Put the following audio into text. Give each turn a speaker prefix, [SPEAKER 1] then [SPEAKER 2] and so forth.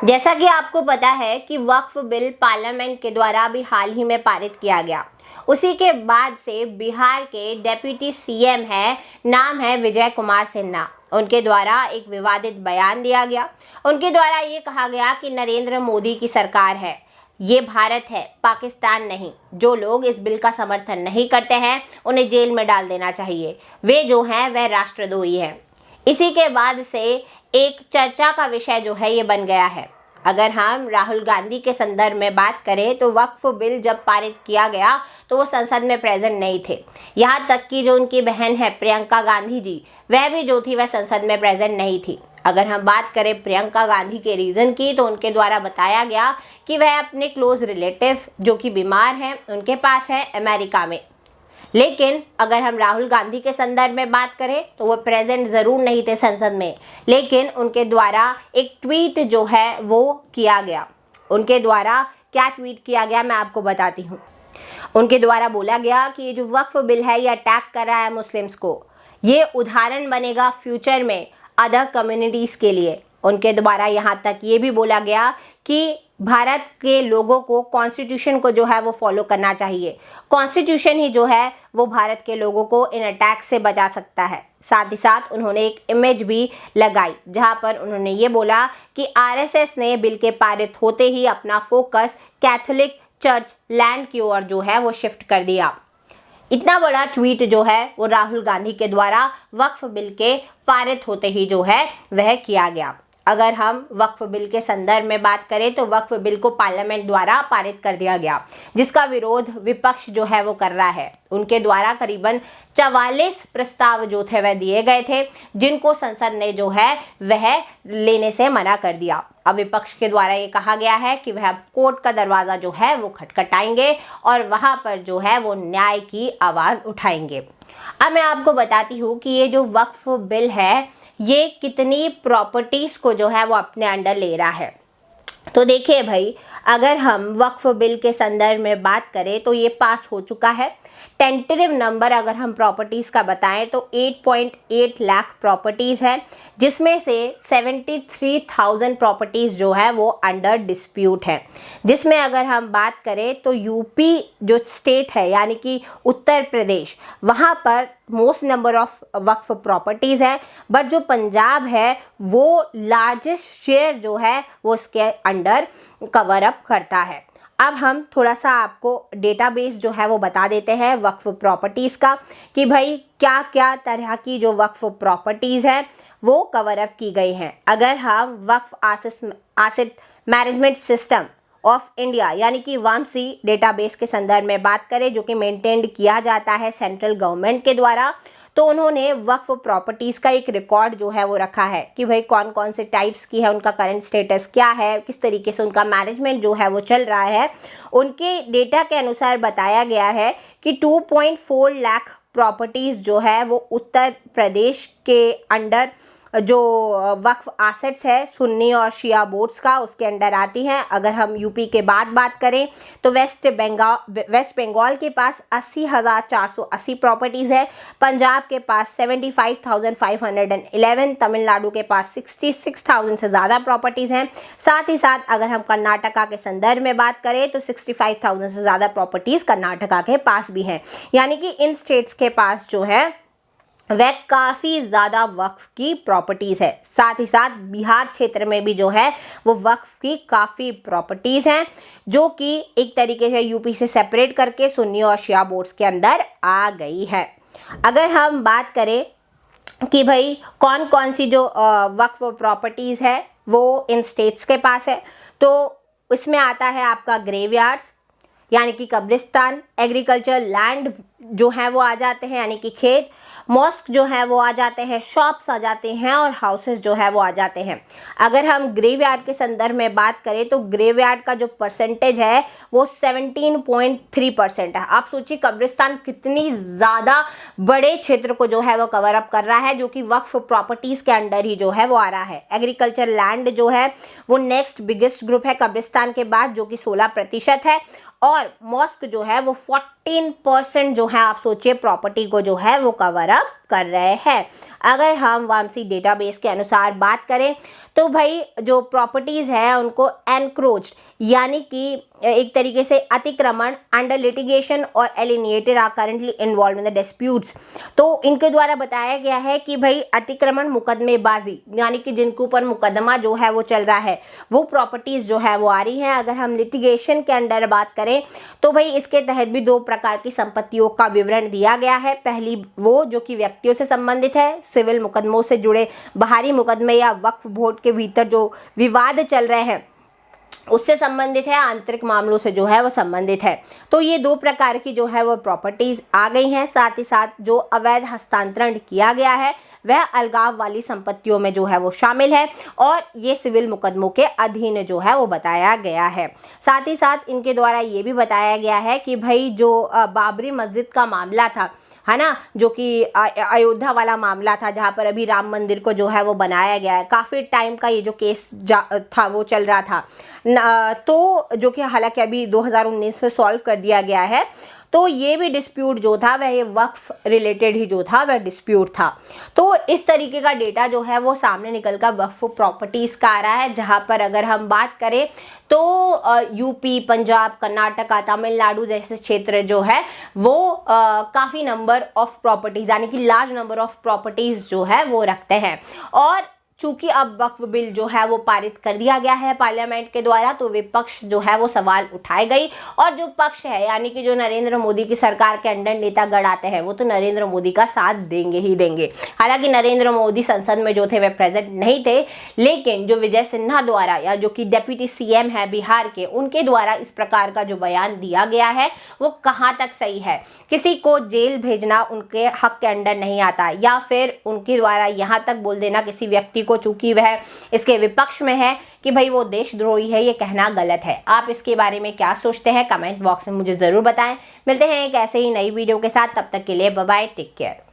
[SPEAKER 1] जैसा कि आपको पता है कि वक्फ बिल पार्लियामेंट के द्वारा अभी हाल ही में पारित किया गया। उसी के बाद से बिहार के डेप्यूटी सीएम है, नाम है विजय कुमार सिन्हा। उनके द्वारा एक विवादित बयान दिया गया। उनके द्वारा ये कहा गया कि नरेंद्र मोदी की सरकार है, ये भारत है, पाकिस्तान नहीं। जो लोग इस बिल का समर्थन नहीं करते हैं उन्हें जेल में डाल देना चाहिए। वे जो हैं वह राष्ट्रद्रोही हैं। इसी के बाद से एक चर्चा का विषय जो है ये बन गया है। अगर हम राहुल गांधी के संदर्भ में बात करें तो वक्फ बिल जब पारित किया गया तो वो संसद में प्रेजेंट नहीं थे। यहाँ तक कि जो उनकी बहन है प्रियंका गांधी जी, वह भी जो थी वह संसद में प्रेजेंट नहीं थी। अगर हम बात करें प्रियंका गांधी के रीज़न की, तो उनके द्वारा बताया गया कि वह अपने क्लोज रिलेटिव जो कि बीमार हैं उनके पास है अमेरिका में। लेकिन अगर हम राहुल गांधी के संदर्भ में बात करें तो वो प्रेजेंट ज़रूर नहीं थे संसद में, लेकिन उनके द्वारा एक ट्वीट जो है वो किया गया। उनके द्वारा क्या ट्वीट किया गया मैं आपको बताती हूँ। उनके द्वारा बोला गया कि ये जो वक्फ बिल है ये अटैक कर रहा है मुस्लिम्स को, ये उदाहरण बनेगा फ्यूचर में अदर कम्युनिटीज़ के लिए। उनके द्वारा यहाँ तक ये भी बोला गया कि भारत के लोगों को कॉन्स्टिट्यूशन को जो है वो फॉलो करना चाहिए। कॉन्स्टिट्यूशन ही जो है वो भारत के लोगों को इन अटैक से बचा सकता है। साथ ही साथ उन्होंने एक इमेज भी लगाई जहाँ पर उन्होंने ये बोला कि आरएसएस ने बिल के पारित होते ही अपना फोकस कैथोलिक चर्च लैंड की ओर जो है वो शिफ्ट कर दिया। इतना बड़ा ट्वीट जो है वो राहुल गांधी के द्वारा वक्फ बिल के पारित होते ही जो है वह किया गया। अगर हम वक्फ बिल के संदर्भ में बात करें तो वक्फ बिल को पार्लियामेंट द्वारा पारित कर दिया गया, जिसका विरोध विपक्ष जो है वो कर रहा है। उनके द्वारा करीबन 44 प्रस्ताव जो थे वह दिए गए थे, जिनको संसद ने जो है वह लेने से मना कर दिया। अब विपक्ष के द्वारा ये कहा गया है कि वह अब कोर्ट का दरवाज़ा जो है वो खटखटाएंगे और वहाँ पर जो है वो न्याय की आवाज़ उठाएंगे। अब मैं आपको बताती हूँ कि ये जो वक्फ बिल है ये कितनी प्रॉपर्टीज़ को जो है वो अपने अंडर ले रहा है। तो देखिए भाई, अगर हम वक्फ बिल के संदर्भ में बात करें तो ये पास हो चुका है। टेंटेटिव नंबर अगर हम प्रॉपर्टीज़ का बताएं तो 8.8 लाख प्रॉपर्टीज़ है, जिसमें से 73,000 प्रॉपर्टीज़ जो है वो अंडर डिस्प्यूट है। जिसमें अगर हम बात करें तो यूपी जो स्टेट है यानी कि उत्तर प्रदेश, वहाँ पर most number of Waqf properties है, बट जो पंजाब है वो लार्जेस्ट शेयर जो है वो उसके अंडर कवर अप करता है। अब हम थोड़ा सा आपको डेटाबेस जो है वो बता देते हैं वक्फ प्रॉपर्टीज़ का कि भाई क्या क्या तरह की जो वक्फ प्रॉपर्टीज़ है वो कवर अप की गई हैं। अगर हम Waqf asset management system of India यानी कि वामसी डेटाबेस के संदर्भ में बात करें, जो कि मेंटेन्ड किया जाता है सेंट्रल गवर्नमेंट के द्वारा, तो उन्होंने वक्फ प्रॉपर्टीज़ का एक रिकॉर्ड जो है वो रखा है कि भाई कौन कौन से टाइप्स की है, उनका करंट स्टेटस क्या है, किस तरीके से उनका मैनेजमेंट जो है वो चल रहा है। उनके डेटा के अनुसार बताया गया है कि 2.4 लाख प्रॉपर्टीज़ जो है वो उत्तर प्रदेश के अंडर जो वक्फ एसेट्स है सुन्नी और शिया बोर्ड्स का उसके अंडर आती हैं। अगर हम यूपी के बाद बात करें तो वेस्ट बंगाल के पास 80,480 प्रॉपर्टीज़ है, पंजाब के पास 75,511, तमिलनाडु के पास 66,000 से ज़्यादा प्रॉपर्टीज़ हैं। साथ ही साथ अगर हम कर्नाटका के संदर्भ में बात करें तो 65,000 से ज़्यादा प्रॉपर्टीज़ कर्नाटका के पास भी हैं। यानी कि इन स्टेट्स के पास जो है वह काफ़ी ज़्यादा वक्फ की प्रॉपर्टीज़ है। साथ ही साथ बिहार क्षेत्र में भी जो है वो वक्फ की काफ़ी प्रॉपर्टीज़ हैं, जो कि एक तरीके से यूपी से सेपरेट करके सुन्नी और शिया बोर्ड्स के अंदर आ गई है। अगर हम बात करें कि भाई कौन कौन सी जो वक्फ प्रॉपर्टीज़ है वो इन स्टेट्स के पास है, तो इसमें आता है आपका ग्रेवयार्ड्स यानी कि कब्रिस्तान, एग्रीकल्चर लैंड जो है वो आ जाते हैं यानी कि खेत, मॉस्क जो है वो आ जाते हैं, शॉप्स आ जाते हैं और हाउसेस जो है वो आ जाते हैं। अगर हम ग्रेवयार्ड के संदर्भ में बात करें तो ग्रेवयार्ड का जो परसेंटेज है वो 17.3% है। आप सोचिए कब्रिस्तान कितनी ज़्यादा बड़े क्षेत्र को जो है वो कवर अप कर रहा है, जो कि वक्फ प्रॉपर्टीज़ के अंडर ही जो है वो आ रहा है। एग्रीकल्चर लैंड जो है वो नेक्स्ट बिगेस्ट ग्रुप है कब्रिस्तान के बाद, जो कि 16% है, और मॉस्क जो है वो 14% जो है आप सोचिए प्रॉपर्टी को जो है वो कवर अप कर रहे हैं। अगर हम वामसी डेटाबेस के अनुसार बात करें तो भाई जो प्रॉपर्टीज़ है उनको एनक्रोच्ड यानी कि एक तरीके से अतिक्रमण, अंडर लिटिगेशन और alienated are currently involve in the disputes. तो इनके द्वारा बताया गया है कि भाई अतिक्रमण मुकदमेबाजी यानी कि जिनके ऊपर मुकदमा जो है वो चल रहा है वो प्रॉपर्टीज़ जो है वो आ रही हैं। अगर हम लिटिगेशन के अंडर बात करें तो भाई इसके तहत भी 2 प्रकार की संपत्तियों का विवरण दिया गया है। पहली वो जो कि व्यक्तियों से संबंधित है, सिविल मुकदमों से जुड़े बाहरी मुकदमे या वक्फ बोर्ड के भीतर जो विवाद चल रहे हैं उससे संबंधित है, आंतरिक मामलों से जो है वो संबंधित है। तो ये 2 प्रकार की जो है वो प्रॉपर्टीज़ आ गई हैं। साथ ही साथ जो अवैध हस्तांतरण किया गया है वह अलगाव वाली संपत्तियों में जो है वो शामिल है और ये सिविल मुकदमों के अधीन जो है वो बताया गया है। साथ ही साथ इनके द्वारा ये भी बताया गया है कि भाई जो बाबरी मस्जिद का मामला था, है ना, जो कि अयोध्या वाला मामला था जहाँ पर अभी राम मंदिर को जो है वो बनाया गया है, काफ़ी टाइम का ये जो केस था वो चल रहा था तो जो कि हालांकि अभी 2019 में सॉल्व कर दिया गया है। तो ये भी डिस्प्यूट जो था वह ये वक्फ रिलेटेड ही जो था वह डिस्प्यूट था। तो इस तरीके का डेटा जो है वो सामने निकल कर वक्फ प्रॉपर्टीज़ का आ रहा है, जहाँ पर अगर हम बात करें तो यूपी, पंजाब, कर्नाटका, तमिलनाडु जैसे क्षेत्र जो है वो काफ़ी नंबर ऑफ प्रॉपर्टीज़ यानी कि लार्ज नंबर ऑफ प्रॉपर्टीज़ जो है वो रखते हैं। और चूंकि अब वक्फ बिल जो है वो पारित कर दिया गया है पार्लियामेंट के द्वारा तो विपक्ष जो है वो सवाल उठाए गई और जो पक्ष है यानी कि जो नरेंद्र मोदी की सरकार के अंडर नेतागण आते हैं वो तो नरेंद्र मोदी का साथ देंगे ही देंगे। हालांकि नरेंद्र मोदी संसद में जो थे वे प्रेजेंट नहीं थे, लेकिन जो विजय सिन्हा द्वारा या जो कि डेप्यूटी सीएम है बिहार के, उनके द्वारा इस प्रकार का जो बयान दिया गया है वो कहाँ तक सही है। किसी को जेल भेजना उनके हक के अंडर नहीं आता या फिर उनके द्वारा यहाँ तक बोल देना किसी व्यक्ति को चूंकि वह इसके विपक्ष में है कि भाई वो देशद्रोही है, ये कहना गलत है। आप इसके बारे में क्या सोचते हैं कमेंट बॉक्स में मुझे ज़रूर बताएं। मिलते हैं एक ऐसे ही नई वीडियो के साथ, तब तक के लिए बाय बाय, टेक केयर।